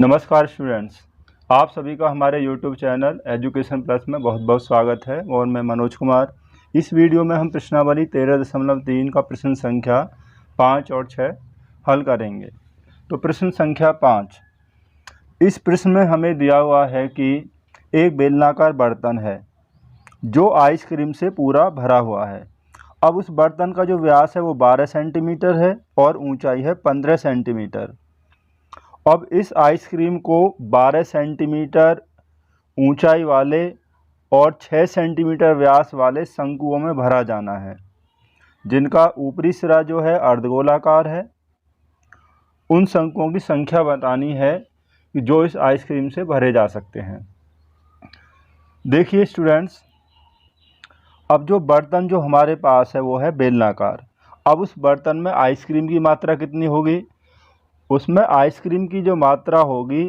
नमस्कार स्टूडेंट्स, आप सभी का हमारे YouTube चैनल एजुकेशन प्लस में बहुत बहुत स्वागत है। और मैं मनोज कुमार। इस वीडियो में हम प्रश्नावली 13.3 का प्रश्न संख्या 5 और 6 हल करेंगे। तो प्रश्न संख्या 5, इस प्रश्न में हमें दिया हुआ है कि एक बेलनाकार बर्तन है जो आइसक्रीम से पूरा भरा हुआ है। अब उस बर्तन का जो व्यास है वो 12 सेंटीमीटर है और ऊंचाई है 15 सेंटीमीटर। अब इस आइसक्रीम को 12 सेंटीमीटर ऊंचाई वाले और 6 सेंटीमीटर व्यास वाले शंकुओं में भरा जाना है, जिनका ऊपरी सिरा जो है अर्धगोलाकार है। उन शंकुओं की संख्या बतानी है कि जो इस आइसक्रीम से भरे जा सकते हैं। देखिए स्टूडेंट्स, अब जो बर्तन जो हमारे पास है वो है बेलनाकार। अब उस बर्तन में आइसक्रीम की मात्रा कितनी होगी? उसमें आइसक्रीम की जो मात्रा होगी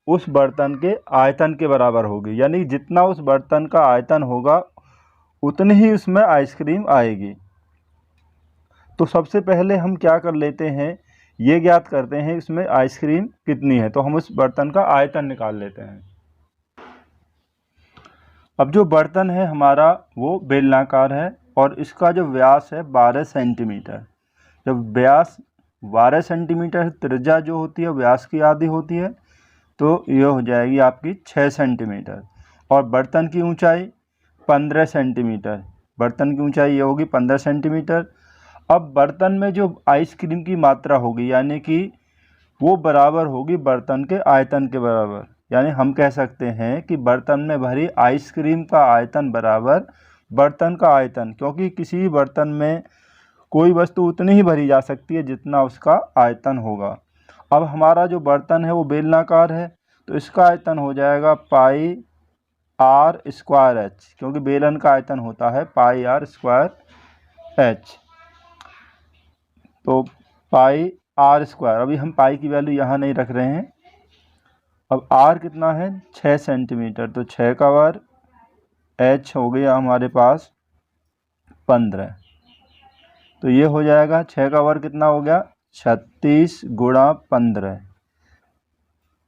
उस बर्तन के आयतन के बराबर होगी, यानी जितना उस बर्तन का आयतन होगा उतनी ही उसमें आइसक्रीम आएगी। तो सबसे पहले हम क्या कर लेते हैं, ये ज्ञात करते हैं इसमें आइसक्रीम कितनी है। तो हम उस बर्तन का आयतन निकाल लेते हैं। अब जो बर्तन है हमारा वो बेलनाकार है और इसका जो व्यास है 12 सेंटीमीटर। जब व्यास 12 सेंटीमीटर, त्रिज्या जो होती है व्यास की आधी होती है, तो ये हो जाएगी आपकी 6 सेंटीमीटर। और बर्तन की ऊंचाई 15 सेंटीमीटर, बर्तन की ऊंचाई ये होगी 15 सेंटीमीटर। अब बर्तन में जो आइसक्रीम की मात्रा होगी यानी कि वो बराबर होगी बर्तन के आयतन के बराबर। यानी हम कह सकते हैं कि बर्तन में भरी आइसक्रीम का आयतन बराबर बर्तन का आयतन, क्योंकि किसी भी बर्तन में कोई वस्तु उतनी ही भरी जा सकती है जितना उसका आयतन होगा। अब हमारा जो बर्तन है वो बेलनाकार है, तो इसका आयतन हो जाएगा पाई आर स्क्वायर एच, क्योंकि बेलन का आयतन होता है पाई आर स्क्वायर एच। तो पाई आर स्क्वायर, अभी हम पाई की वैल्यू यहाँ नहीं रख रहे हैं। अब आर कितना है? 6 सेंटीमीटर, तो 6 का वर्ग, एच हो गया हमारे पास 15। तो ये हो जाएगा 6 का वर्ग कितना हो गया? 36 गुणा 15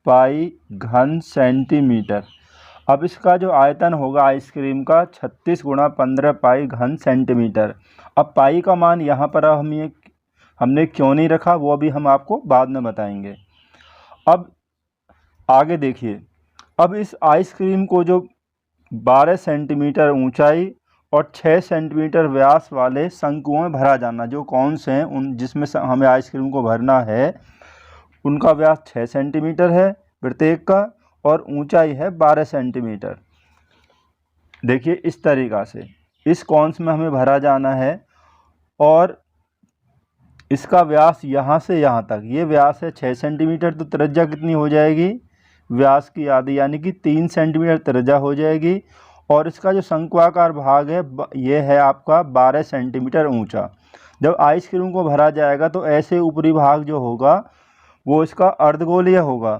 पाई घन सेंटीमीटर। अब इसका जो आयतन होगा आइसक्रीम का 36 गुणा 15 पाई घन सेंटीमीटर। अब पाई का मान यहाँ पर हमने क्यों नहीं रखा वो अभी हम आपको बाद में बताएंगे। अब आगे देखिए, अब इस आइसक्रीम को जो 12 सेंटीमीटर ऊंचाई और 6 सेंटीमीटर व्यास वाले शंकुओं में भरा जाना, जो कौन से हैं उन जिसमें हमें आइसक्रीम को भरना है, उनका व्यास 6 सेंटीमीटर है प्रत्येक का और ऊंचाई है 12 सेंटीमीटर। देखिए इस तरीक़ा से इस कौंस में हमें भरा जाना है और इसका व्यास यहाँ से यहाँ तक, ये व्यास है 6 सेंटीमीटर। तो त्रिज्या कितनी हो जाएगी? व्यास की आधी यानी कि 3 सेंटीमीटर त्रिज्या हो जाएगी। और इसका जो शंक्वाकार भाग है ये है आपका 12 सेंटीमीटर ऊंचा। जब आइसक्रीम को भरा जाएगा तो ऐसे ऊपरी भाग जो होगा वो इसका अर्धगोलीय होगा।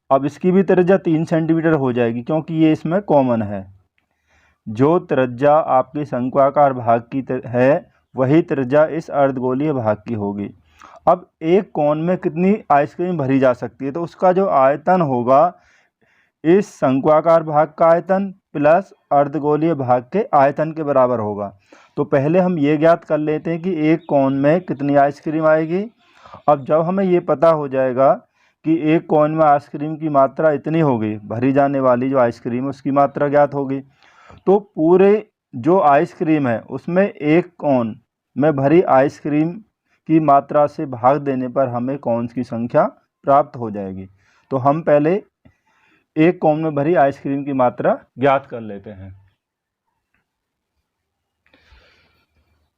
अब इसकी भी त्रिज्या 3 सेंटीमीटर हो जाएगी, क्योंकि ये इसमें कॉमन है। जो त्रिज्या आपकी शंक्वाकार भाग की है वही त्रिज्या इस अर्धगोलीय भाग की होगी। अब एक कोन में कितनी आइसक्रीम भरी जा सकती है? तो उसका जो आयतन होगा इस शंक्वाकार भाग का आयतन प्लस अर्धगोलीय भाग के आयतन के बराबर होगा। तो पहले हम ये ज्ञात कर लेते हैं कि एक कोन में कितनी आइसक्रीम आएगी। अब जब हमें ये पता हो जाएगा कि एक कोन में आइसक्रीम की मात्रा इतनी होगी, भरी जाने वाली जो आइसक्रीम है उसकी मात्रा ज्ञात होगी, तो पूरे जो आइसक्रीम है उसमें एक कोन में भरी आइसक्रीम की मात्रा से भाग देने पर हमें कोन्स की संख्या प्राप्त हो जाएगी। तो हम पहले एक कोन में भरी आइसक्रीम की मात्रा ज्ञात कर लेते हैं।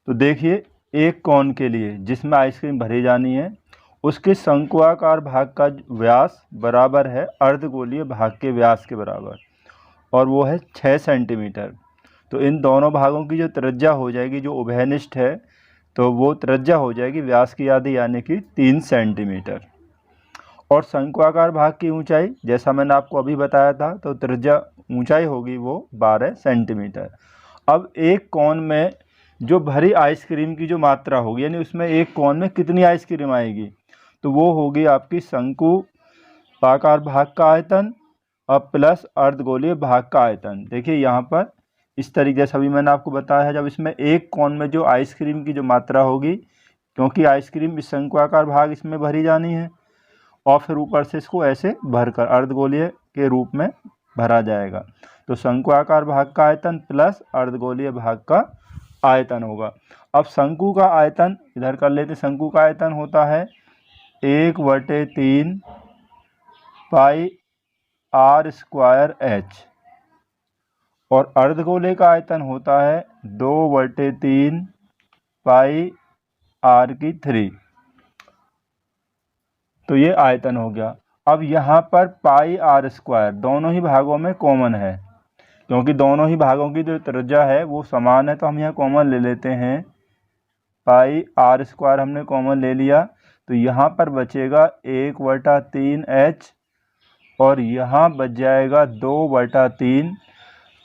तो देखिए, एक कोन के लिए जिसमें आइसक्रीम भरी जानी है उसके शंक्वाकार भाग का व्यास बराबर है अर्धगोलीय भाग के व्यास के बराबर, और वो है 6 सेंटीमीटर। तो इन दोनों भागों की जो त्रिज्या हो जाएगी, जो उभयनिष्ठ है, तो वो त्रिज्या हो जाएगी व्यास की आधी यानी कि 3 सेंटीमीटर। और शंक्वाकार भाग की ऊंचाई जैसा मैंने आपको अभी बताया था, तो त्रिज्या ऊंचाई होगी वो 12 सेंटीमीटर। अब एक कोन में जो भरी आइसक्रीम की जो मात्रा होगी, यानी उसमें एक कोन में कितनी आइसक्रीम आएगी, तो वो होगी आपकी शंकु आयताकार भाग का आयतन और प्लस अर्धगोलीय भाग का आयतन। देखिए यहाँ पर इस तरीके से अभी मैंने आपको बताया है, जब इसमें एक कोन में जो आइसक्रीम की जो मात्रा होगी, क्योंकि आइसक्रीम इस शंक्वाकार भाग इसमें भरी जानी है, और फिर ऊपर से इसको ऐसे भरकर अर्धगोलीय के रूप में भरा जाएगा। तो शंक्वाकार भाग का आयतन प्लस अर्धगोलीय भाग का आयतन होगा। अब शंकु का आयतन इधर कर लेते। शंकु का आयतन होता है 1/3 पाई आर स्क्वायर एच, और अर्धगोले का आयतन होता है 2/3 पाई आर की 3। तो ये आयतन हो गया। अब यहाँ पर पाई आर स्क्वायर दोनों ही भागों में कॉमन है, क्योंकि दोनों ही भागों की जो त्रिज्या है वो समान है, तो हम यहाँ कॉमन ले लेते हैं। पाई आर स्क्वायर हमने कॉमन ले लिया, तो यहाँ पर बचेगा 1/3 एच, और यहाँ बच जाएगा 2/3।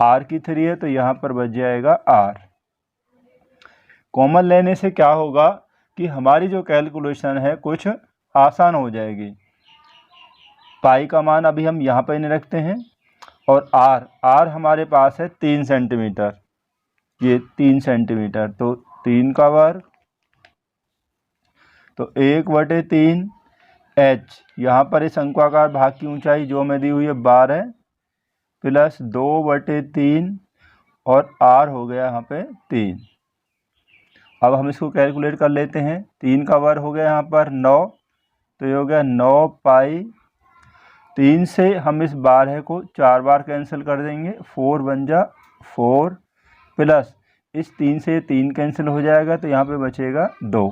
आर की 3 है तो यहाँ पर बच जाएगा आर। कॉमन लेने से क्या होगा कि हमारी जो कैलकुलेशन है कुछ आसान हो जाएगी। पाई का मान अभी हम यहाँ पर नहीं रखते हैं, और आर हमारे पास है 3 सेंटीमीटर, ये 3 सेंटीमीटर, तो 3 का वर्ग, तो 1/3 एच, यहाँ पर इस शंक्वाकार भाग की ऊंचाई जो हमें दी हुई है 12 प्लस 2/3, और आर हो गया यहाँ पे 3। अब हम इसको कैलकुलेट कर लेते हैं। 3 का वर्ग हो गया यहाँ पर 9, तो ये हो गया 9 पाई। 3 से हम इस 12 को 4 बार कैंसिल कर देंगे, 4 बन जा 4, प्लस इस 3 से 3 कैंसिल हो जाएगा, तो यहाँ पे बचेगा 2।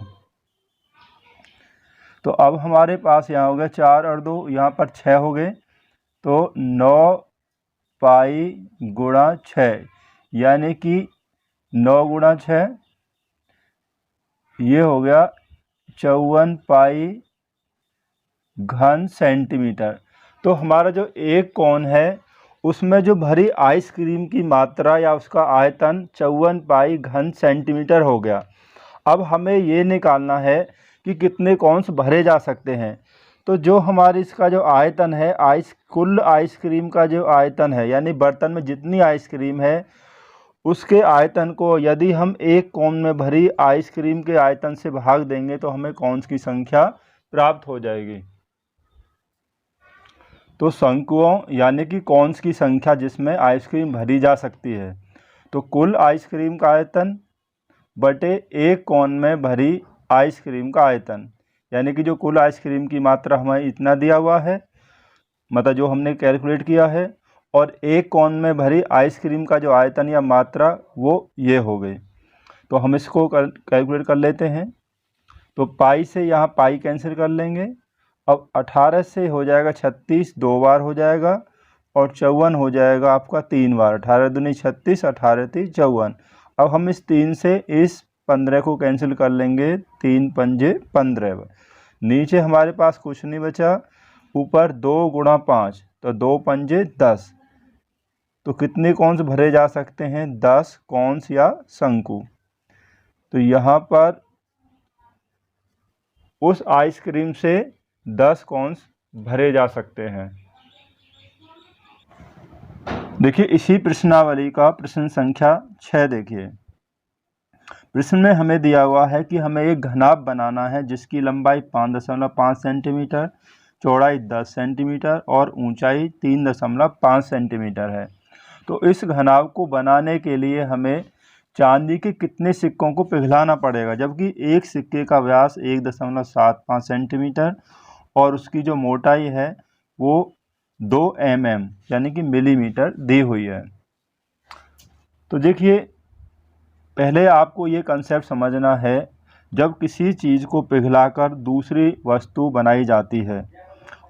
तो अब हमारे पास यहाँ हो गया 4 और 2, यहाँ पर 6 हो गए, तो 9 पाई गुणा 6, यानी कि 9 गुणा 6, ये हो गया 54 पाई घन सेंटीमीटर। तो हमारा जो एक कोन है उसमें जो भरी आइसक्रीम की मात्रा या उसका आयतन 54 पाई घन सेंटीमीटर हो गया। अब हमें ये निकालना है कि कितने कौन्स भरे जा सकते हैं। तो जो हमारी इसका जो आयतन है, कुल आइसक्रीम का जो आयतन है, यानी बर्तन में जितनी आइसक्रीम है उसके आयतन को यदि हम एक कोन में भरी आइसक्रीम के आयतन से भाग देंगे तो हमें कौन्स की संख्या प्राप्त हो जाएगी। तो शंकुओं यानी कि कौन्स की संख्या जिसमें आइसक्रीम भरी जा सकती है, तो कुल आइसक्रीम का आयतन बटे एक कोन में भरी आइसक्रीम का आयतन, यानी कि जो कुल आइसक्रीम की मात्रा हमें इतना दिया हुआ है, मतलब जो हमने कैलकुलेट किया है, और एक कोन में भरी आइसक्रीम का जो आयतन या मात्रा वो ये हो गई। तो हम इसको कैलकुलेट कर लेते हैं। तो पाई से यहाँ पाई कैंसिल कर लेंगे। अब 18 से हो जाएगा 36, 2 बार हो जाएगा, और 54 हो जाएगा आपका 3 बार। 18 दूनी 36, 18 3 54। अब हम इस 3 से इस 15 को कैंसिल कर लेंगे, 3 पंजे 15। नीचे हमारे पास कुछ नहीं बचा, ऊपर 2 गुणा 5, तो 2 पंजे 10। तो कितने कौन्स भरे जा सकते हैं? 10 कौन्स या शंकु। तो यहाँ पर उस आइसक्रीम से 10 कौन्स भरे जा सकते हैं। देखिए इसी प्रश्नावली का प्रश्न संख्या 6 देखिए। प्रश्न में हमें दिया हुआ है कि हमें एक घनाभ बनाना है जिसकी लंबाई 5.5 सेंटीमीटर, चौड़ाई 10 सेंटीमीटर और ऊंचाई 3.5 सेंटीमीटर है। तो इस घनाभ को बनाने के लिए हमें चांदी के कितने सिक्कों को पिघलाना पड़ेगा, जबकि एक सिक्के का व्यास 1.75 सेंटीमीटर और उसकी जो मोटाई है वो 2 mm यानी कि मिलीमीटर दी हुई है। तो देखिए पहले आपको ये कंसेप्ट समझना है, जब किसी चीज़ को पिघलाकर दूसरी वस्तु बनाई जाती है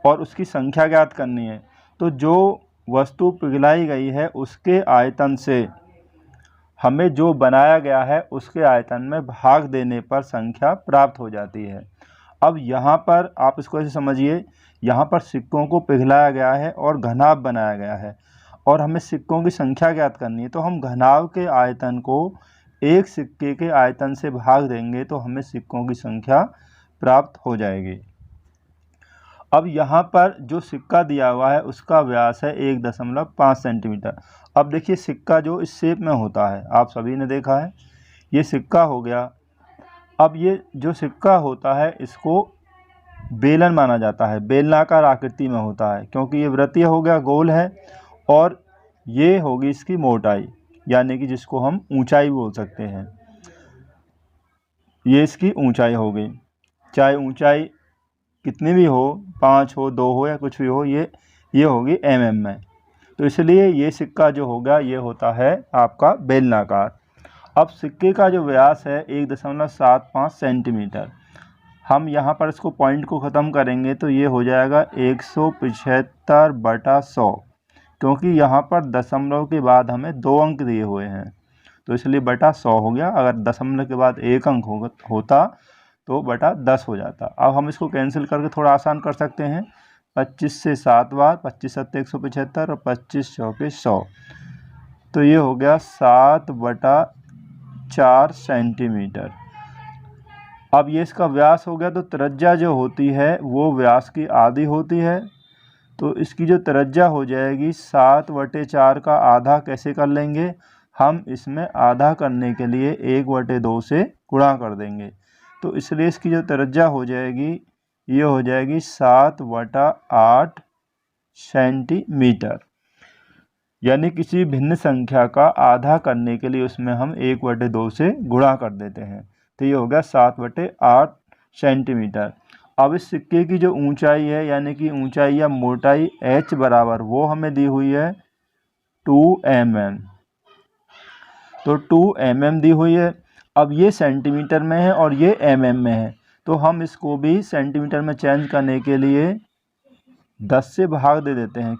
और उसकी संख्या ज्ञात करनी है, तो जो वस्तु पिघलाई गई है उसके आयतन से हमें जो बनाया गया है उसके आयतन में भाग देने पर संख्या प्राप्त हो जाती है। अब यहाँ पर आप इसको ऐसे समझिए, यहाँ पर सिक्कों को पिघलाया गया है और घनाभ बनाया गया है और हमें सिक्कों की संख्या ज्ञात करनी है। तो हम घनाभ के आयतन को एक सिक्के के आयतन से भाग देंगे तो हमें सिक्कों की संख्या प्राप्त हो जाएगी। अब यहाँ पर जो सिक्का दिया हुआ है उसका व्यास है 1.5 सेंटीमीटर। अब देखिए सिक्का जो इस शेप में होता है, आप सभी ने देखा है, ये सिक्का हो गया। अब ये जो सिक्का होता है इसको बेलन माना जाता है, बेलनाकार आकृति में होता है, क्योंकि ये वृत्तीय हो गया, गोल है, और ये होगी इसकी मोटाई, यानी कि जिसको हम ऊंचाई बोल सकते हैं। ये इसकी ऊंचाई हो गई, चाहे ऊंचाई कितनी भी हो, 5 हो, 2 हो या कुछ भी हो, ये होगी mm में। तो इसलिए ये सिक्का जो होगा ये होता है आपका बेलनाकार। अब सिक्के का जो व्यास है 1.75 सेंटीमीटर। हम यहाँ पर इसको पॉइंट को ख़त्म करेंगे तो ये हो जाएगा 175/100, क्योंकि यहाँ पर दशमलव के बाद हमें 2 अंक दिए हुए हैं, तो इसलिए बटा 100 हो गया। अगर दशमलव के बाद 1 अंक होता तो बटा 10 हो जाता। अब हम इसको कैंसिल करके थोड़ा आसान कर सकते हैं। 25 से 7 बार, 25 7 175 और 25 चौके 100, तो ये हो गया 7/4 सेंटीमीटर। अब ये इसका व्यास हो गया, तो त्रिज्या जो होती है वो व्यास की आधी होती है, तो इसकी जो त्रिज्या हो जाएगी 7/4 का आधा कैसे कर लेंगे, हम इसमें आधा करने के लिए 1/2 से गुणा कर देंगे, तो इसलिए इसकी जो त्रिज्या हो जाएगी ये हो जाएगी 7/8 सेंटीमीटर। यानी किसी भिन्न संख्या का आधा करने के लिए उसमें हम 1/2 से गुणा कर देते हैं, तो ये हो गया 7/8 सेंटीमीटर। अब इस सिक्के की जो ऊंचाई है, यानी कि ऊंचाई या मोटाई h बराबर, वो हमें दी हुई है 2 mm, तो 2 mm दी हुई है। अब ये सेंटीमीटर में है और ये mm में है, तो हम इसको भी सेंटीमीटर में चेंज करने के लिए 10 से भाग दे देते हैं,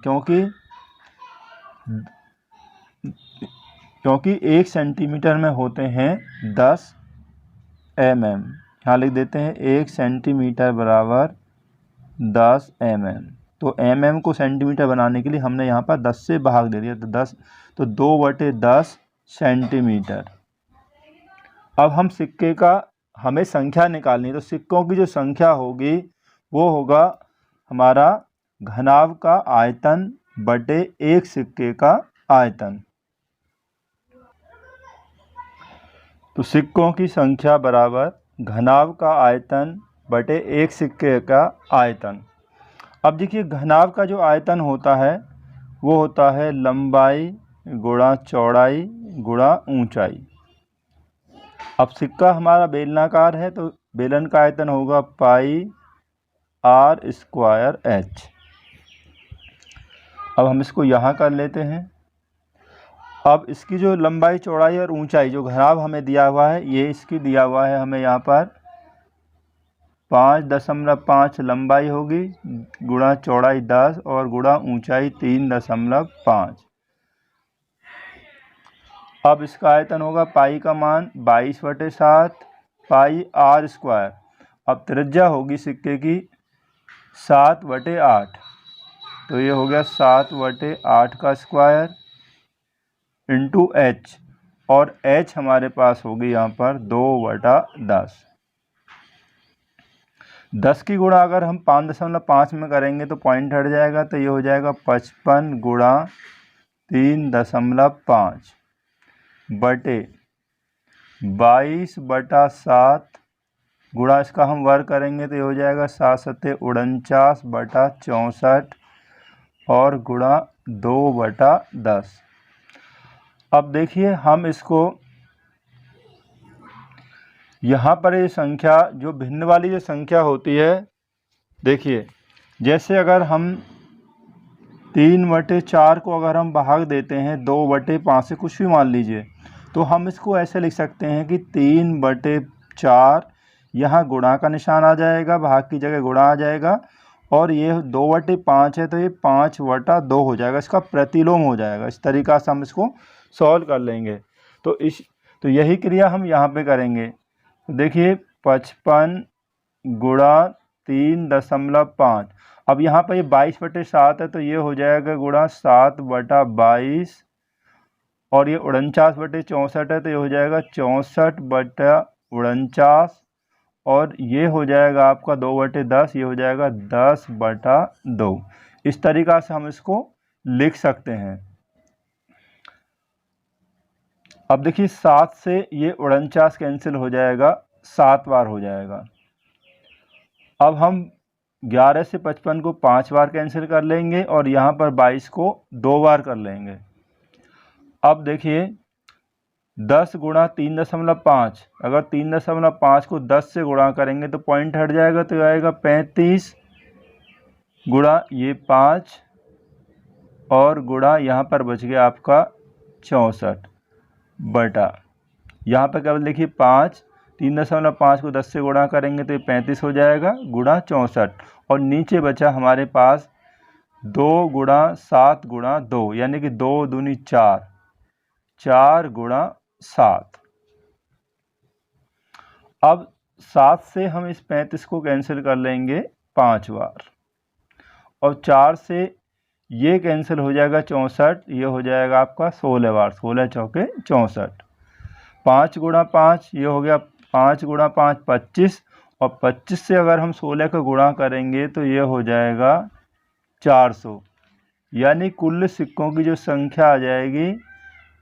क्योंकि 1 सेंटीमीटर में होते हैं 10 mm। यहाँ लिख देते हैं 1 सेंटीमीटर बराबर 10 mm। तो mm को सेंटीमीटर बनाने के लिए हमने यहाँ पर 10 से भाग दे दिया, तो 10, तो 2/10 सेंटीमीटर। अब हम सिक्के का हमें संख्या निकालनी है, तो सिक्कों की जो संख्या होगी वो होगा हमारा घनाभ का आयतन बटे एक सिक्के का आयतन। तो सिक्कों की संख्या बराबर घनाभ का आयतन बटे एक सिक्के का आयतन। अब देखिए घनाभ का जो आयतन होता है वो होता है लंबाई गुणा चौड़ाई गुणा ऊंचाई। अब सिक्का हमारा बेलनाकार है, तो बेलन का आयतन होगा πr²h। अब हम इसको यहाँ कर लेते हैं। अब इसकी जो लंबाई चौड़ाई और ऊंचाई जो घनाभ हमें दिया हुआ है, ये इसकी दिया हुआ है हमें यहाँ पर 5.5 लंबाई होगी, गुणा चौड़ाई 10 और गुणा ऊंचाई 3.5। अब इसका आयतन होगा पाई का मान 22/7 πr²। अब त्रिज्या होगी सिक्के की 7/8, तो ये हो गया 7/8 का स्क्वायर इंटू h, और h हमारे पास होगी यहाँ पर 2/10। 10 की गुणा अगर हम 5.5 में करेंगे तो पॉइंट हट जाएगा, तो ये हो जाएगा 55 गुणा 3.5 बटे 22/7 गुणा इसका हम वर्ग करेंगे तो ये हो जाएगा 7×7 = 49 और गुणा 2/10। अब देखिए हम इसको यहाँ पर ये संख्या जो भिन्न वाली जो संख्या होती है, देखिए जैसे अगर हम 3/4 को अगर हम भाग देते हैं 2/5 से, कुछ भी मान लीजिए, तो हम इसको ऐसे लिख सकते हैं कि 3/4, यहाँ गुणा का निशान आ जाएगा, भाग की जगह गुणा आ जाएगा, और ये 2/5 है तो ये 5/2 हो जाएगा, इसका प्रतिलोम हो जाएगा। इस तरीक़ा से हम इसको सॉल्व कर लेंगे। तो यही क्रिया हम यहाँ पे करेंगे। तो देखिए 55 गुणा 3.5, अब यहाँ पर ये 22/7 है तो ये हो जाएगा गुणा 7/22, और ये 49/64 है तो ये हो जाएगा 64/49, और ये हो जाएगा आपका 2/10, ये हो जाएगा 10/2। इस तरीक़ा से हम इसको लिख सकते हैं। अब देखिए 7 से ये 49 कैंसिल हो जाएगा, 7 बार हो जाएगा। अब हम 11 से 55 को 5 बार कैंसिल कर लेंगे और यहाँ पर 22 को 2 बार कर लेंगे। अब देखिए 10 गुणा 3.5, अगर 3.5 को 10 से गुणा करेंगे तो पॉइंट हट जाएगा, तो आएगा 35 गुणा ये 5 और गुणा यहाँ पर बच गया आपका 64 बटा, यहाँ पर केवल देखिए 5, 3.5 को 10 से गुणा करेंगे तो ये 35 हो जाएगा गुणा 64, और नीचे बचा हमारे पास 2 गुणा 7 गुणा 2, यानी कि 2 दूनी 4, 4 गुणा 7। अब 7 से हम इस 35 को कैंसिल कर लेंगे 5 बार, और 4 से ये कैंसिल हो जाएगा 64, ये हो जाएगा आपका 16 बार, 16 चौके 64। 5 गुणा 5 ये हो गया 5 गुणा 5 25, और 25 से अगर हम 16 का गुणा करेंगे तो ये हो जाएगा 400, यानी कुल सिक्कों की जो संख्या आ जाएगी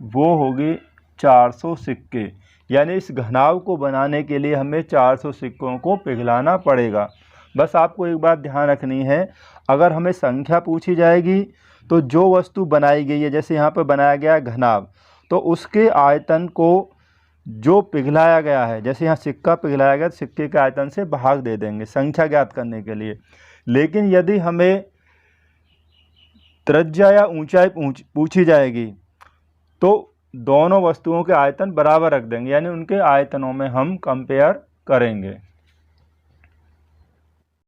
वो होगी 400 सिक्के। यानी इस घनाव को बनाने के लिए हमें 400 सिक्कों को पिघलाना पड़ेगा। बस आपको एक बात ध्यान रखनी है, अगर हमें संख्या पूछी जाएगी तो जो वस्तु बनाई गई है, जैसे यहाँ पर बनाया गया है घनाव, तो उसके आयतन को जो पिघलाया गया है, जैसे यहाँ सिक्का पिघलाया गया, सिक्के के आयतन से भाग दे देंगे संख्या ज्ञात करने के लिए। लेकिन यदि हमें त्रिज्या या ऊंचाई पूछी जाएगी तो दोनों वस्तुओं के आयतन बराबर रख देंगे, यानी उनके आयतनों में हम कंपेयर करेंगे।